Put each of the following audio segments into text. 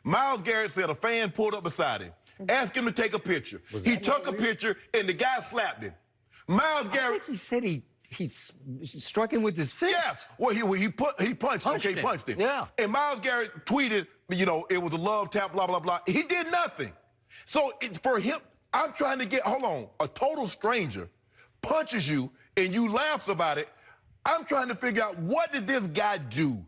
Myles Garrett said a fan pulled up beside him, asked him to take a picture. He took a picture, and the guy slapped him. Myles Garrett. I think he said he struck him with his fist. Yes. Well, he punched him. Okay, he punched him. Yeah. And Myles Garrett tweeted, you know, it was a love tap, blah, blah, blah. He did nothing. So for him, I'm trying to get, hold on, a total stranger punches you and you laughs about it. I'm trying to figure out, what did this guy do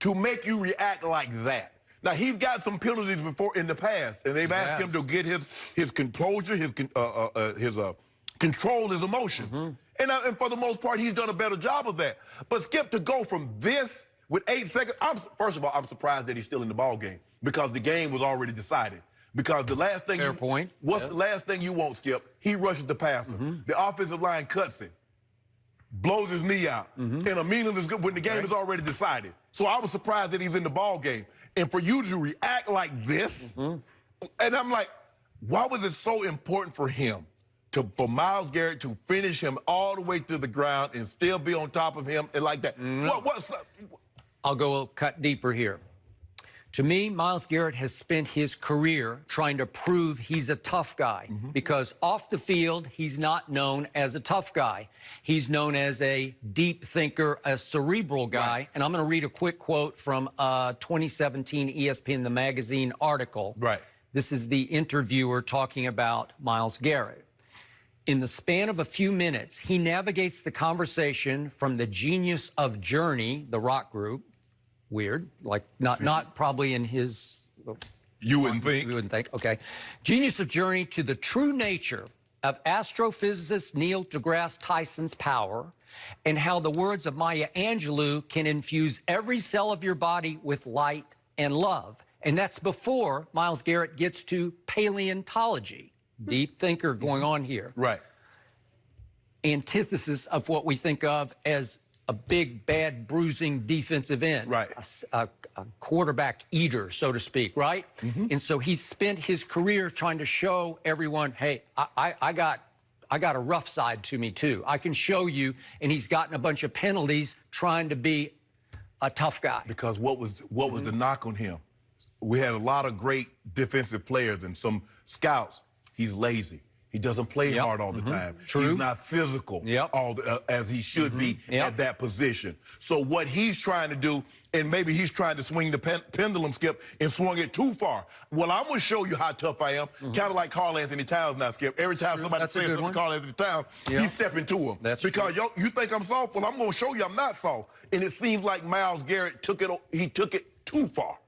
to make you react like that? Now, he's got some penalties before in the past, and they've asked him to get his composure, his control his emotions. And for the most part, he's done a better job of that. But Skip, to go from this with 8 seconds, first of all, I'm surprised that he's still in the ball game, because the game was already decided. Because the last thing what's the last thing you want, Skip? He rushes the passer. The offensive line cuts him, blows his knee out, and a meaningless good when the game is already decided. So I was surprised that he's in the ball game. And for you to react like this, and I'm like, why was it so important for him, for Myles Garrett to finish him all the way to the ground and still be on top of him and like that? I'll go a cut deeper here. To me, Myles Garrett has spent his career trying to prove he's a tough guy, because off the field, he's not known as a tough guy. He's known as a deep thinker, a cerebral guy. And I'm going to read a quick quote from a 2017 ESPN The Magazine article. This is the interviewer talking about Myles Garrett. In the span of a few minutes, he navigates the conversation from the genius of Journey, the rock group. Weird, like not probably in his. You wouldn't think. You wouldn't think. Okay, genius of Journey to the true nature of astrophysicist Neil deGrasse Tyson's power, and how the words of Maya Angelou can infuse every cell of your body with light and love. And that's before Myles Garrett gets to paleontology. Deep thinker going on here. Antithesis of what we think of as a big, bad, bruising defensive end. A quarterback eater, so to speak, right? And so he spent his career trying to show everyone, hey, I got a rough side to me too. I can show you, and he's gotten a bunch of penalties trying to be a tough guy. Because what was the knock on him? We had a lot of great defensive players and some scouts. He's lazy. He doesn't play hard all the time. He's not physical as he should be at that position. So what he's trying to do, and maybe he's trying to swing the pendulum, Skip, and swung it too far. Well, I'm going to show you how tough I am. Kind of like Karl Anthony Towns now, Skip. Every time somebody says something to Karl Anthony Towns, he's stepping to him. Because you think I'm soft? Well, I'm going to show you I'm not soft. And it seems like Myles Garrett took it too far.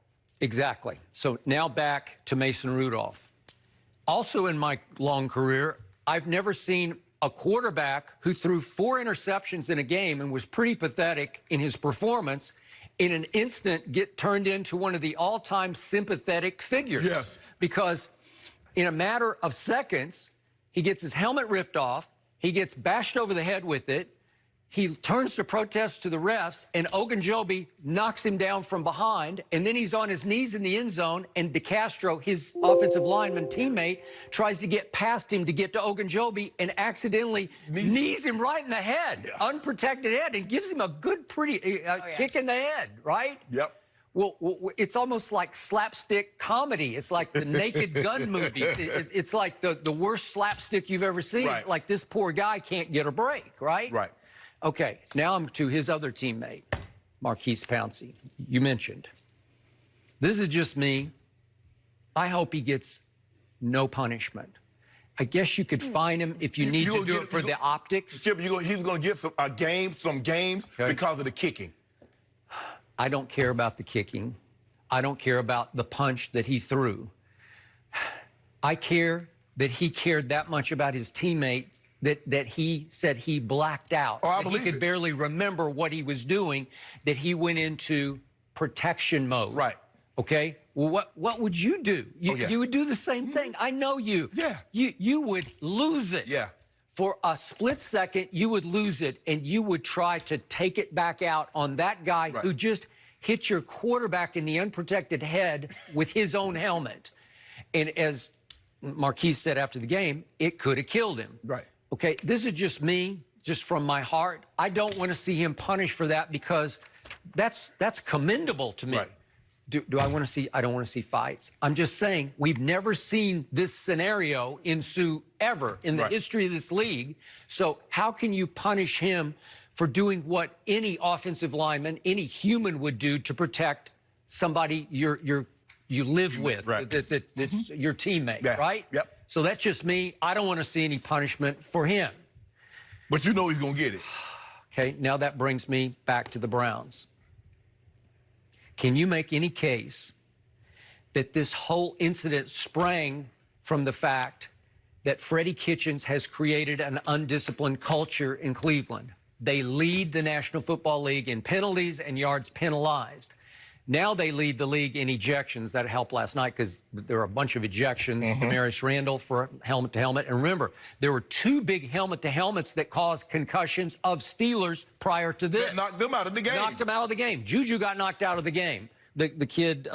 Exactly. So now back to Mason Rudolph. Also in my long career, I've never seen a quarterback who threw 4 interceptions in a game and was pretty pathetic in his performance in an instant get turned into one of the all-time sympathetic figures. Because in a matter of seconds, he gets his helmet ripped off, he gets bashed over the head with it, he turns to protest to the refs, and Ogunjobi knocks him down from behind, and then he's on his knees in the end zone, and DeCastro, his offensive lineman teammate, tries to get past him to get to Ogunjobi and accidentally knees him right in the head, unprotected head, and gives him a good, pretty kick in the head, right? Well, it's almost like slapstick comedy. It's like the Naked Gun movie. It's like the worst slapstick you've ever seen. Like this poor guy can't get a break, right? Okay, now I'm to his other teammate, Maurkice Pouncey. You mentioned. This is just me. I hope he gets no punishment. I guess you could fine him if you need to do it for the optics. Skip, he's going to get some games because of the kicking. I don't care about the kicking. I don't care about the punch that he threw. I care that he cared that much about his teammates that he said he blacked out, that he could barely remember what he was doing, that he went into protection mode. Okay? Well, what would you do? You would do the same thing. I know you. You would lose it. For a split second, you would lose it, and you would try to take it back out on that guy who just hit your quarterback in the unprotected head with his own helmet. And as Maurkice said after the game, it could have killed him. Okay, this is just me, just from my heart. I don't want to see him punished for that, because that's commendable to me. Do I want to see? I don't want to see fights. I'm just saying we've never seen this scenario ensue ever in the history of this league. So how can you punish him for doing what any offensive lineman, any human would do to protect somebody you live with, that's your teammate, right? Yep. So that's just me. I don't want to see any punishment for him. But you know he's going to get it. Okay, now that brings me back to the Browns. Can you make any case that this whole incident sprang from the fact that Freddie Kitchens has created an undisciplined culture in Cleveland? They lead the National Football League in penalties and yards penalized. Now they lead the league in ejections. That helped last night because there were a bunch of ejections. Demarius Randall for helmet-to-helmet. And remember, there were 2 big helmet-to-helmets that caused concussions of Steelers prior to this. That knocked them out of the game. Knocked them out of the game. Juju got knocked out of the game. The kid,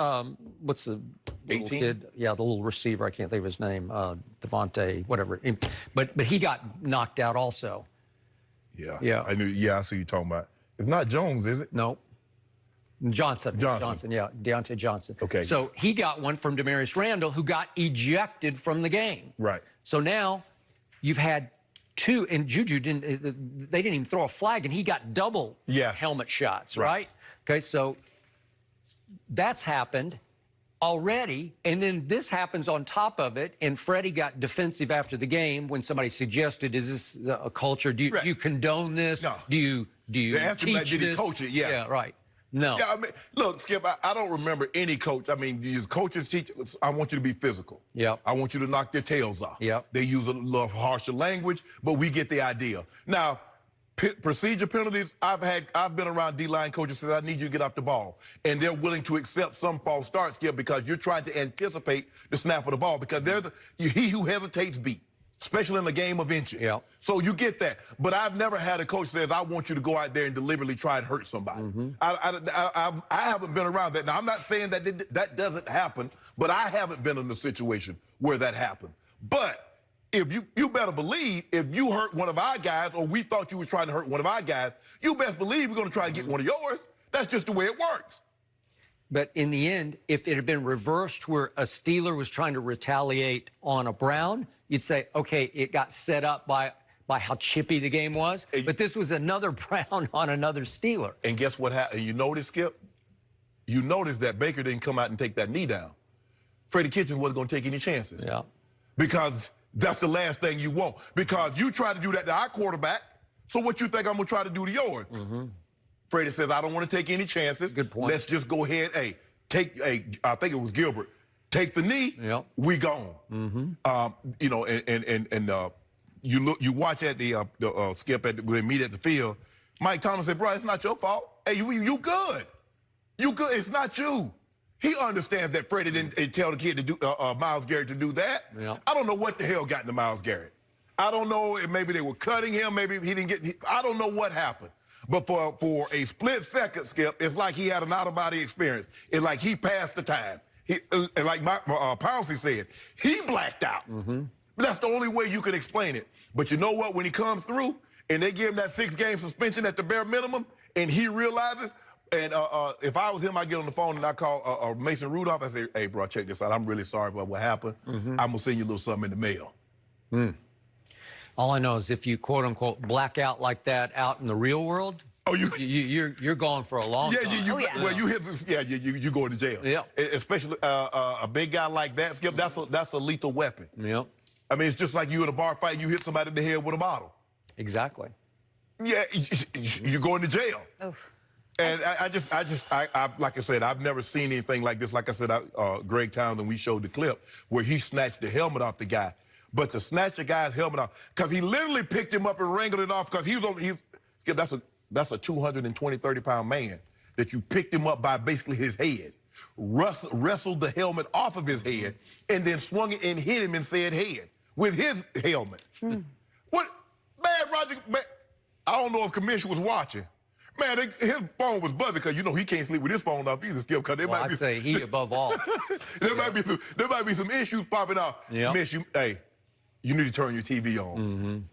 what's the little 18? kid? Yeah, the little receiver. I can't think of his name. Devontae, whatever. But he got knocked out also. Yeah. I knew. Yeah, I see you talking about. It's not Jones, is it? No. Johnson, yeah, Deontay Johnson. Okay. So he got one from Demarius Randall, who got ejected from the game. Right. So now you've had 2, and Juju they didn't even throw a flag, and he got double helmet shots, right? Okay, so that's happened already, and then this happens on top of it, and Freddie got defensive after the game when somebody suggested, is this a culture? Do you condone this? No. Do you teach did he this? coach it? Yeah. Yeah, right. No. Yeah, I mean, look, Skip, I don't remember any coach. I mean, these coaches teach, I want you to be physical. Yep. I want you to knock their tails off. Yep. They use a little harsher language, but we get the idea. Now, procedure penalties, I've been around D-line coaches since I need you to get off the ball. And they're willing to accept some false starts, Skip, because you're trying to anticipate the snap of the ball, because he who hesitates beat, especially in a game of inches. Yeah. So you get that. But I've never had a coach says, I want you to go out there and deliberately try and hurt somebody. I haven't been around that. Now, I'm not saying that doesn't happen, but I haven't been in a situation where that happened. But if you better believe, if you hurt one of our guys, or we thought you were trying to hurt one of our guys, you best believe we're going to try to get one of yours. That's just the way it works. But in the end, if it had been reversed where a Steeler was trying to retaliate on a Brown, you'd say, okay, it got set up by how chippy the game was. But this was another Brown on another Steeler. And guess what happened? You notice, Skip? You notice that Baker didn't come out and take that knee down. Freddie Kitchens wasn't going to take any chances. Yeah. Because that's the last thing you want. Because you try to do that to our quarterback, so what you think I'm going to try to do to yours? Freddie says, I don't want to take any chances. Good point. Let's just go ahead. I think it was Gilbert. Take the knee. Yep. We gone. You know, you watch at the Skip when they meet at the field. Mike Thomas said, bro, it's not your fault. Hey, you good. You good. It's not you. He understands that Freddie didn't tell the kid to do Myles Garrett to do that. Yep. I don't know what the hell got into Myles Garrett. I don't know if maybe they were cutting him. Maybe he didn't get. I don't know what happened. But for a split second, Skip, it's like he had an out-of-body experience. It's like he passed the time. And like Pouncey said, he blacked out. That's the only way you can explain it. But you know what? When he comes through and they give him that 6-game suspension at the bare minimum, and he realizes, and if I was him, I'd get on the phone and I'd call Mason Rudolph. I say, hey, bro, check this out. I'm really sorry about what happened. I'm going to send you a little something in the mail. All I know is if you, quote unquote, black out like that out in the real world, you're gone for a long time. Well, you hit this, you go to jail. Yeah. Especially a big guy like that, Skip, that's a lethal weapon. Yep. I mean, it's just like you in a bar fight and you hit somebody in the head with a bottle. Exactly. Yeah, you're going to jail. Oof. And I like I said, I've never seen anything like this. Like I said, Greg Townsend, we showed the clip where he snatched the helmet off the guy. But to snatch the guy's helmet off, because he literally picked him up and wrangled it off, because that's a 220, 30-pound man that you picked him up by basically his head, wrestled the helmet off of his head, and then swung it and hit him in said head with his helmet. What? Man, Roger, man, I don't know if Commissioner was watching. Man, his phone was buzzing, because you know he can't sleep with his phone off either, Skip. I'd say he above all. there might be some issues popping out. Yep. Commissioner, hey, you need to turn your TV on.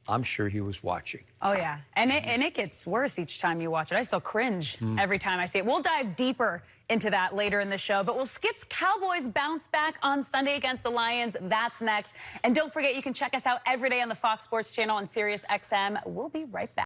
I'm sure he was watching. Oh, yeah. And it gets worse each time you watch it. I still cringe every time I see it. We'll dive deeper into that later in the show, but we'll skip's Cowboys bounce back on Sunday against the Lions. That's next. And don't forget, you can check us out every day on the Fox Sports channel on Sirius XM. We'll be right back.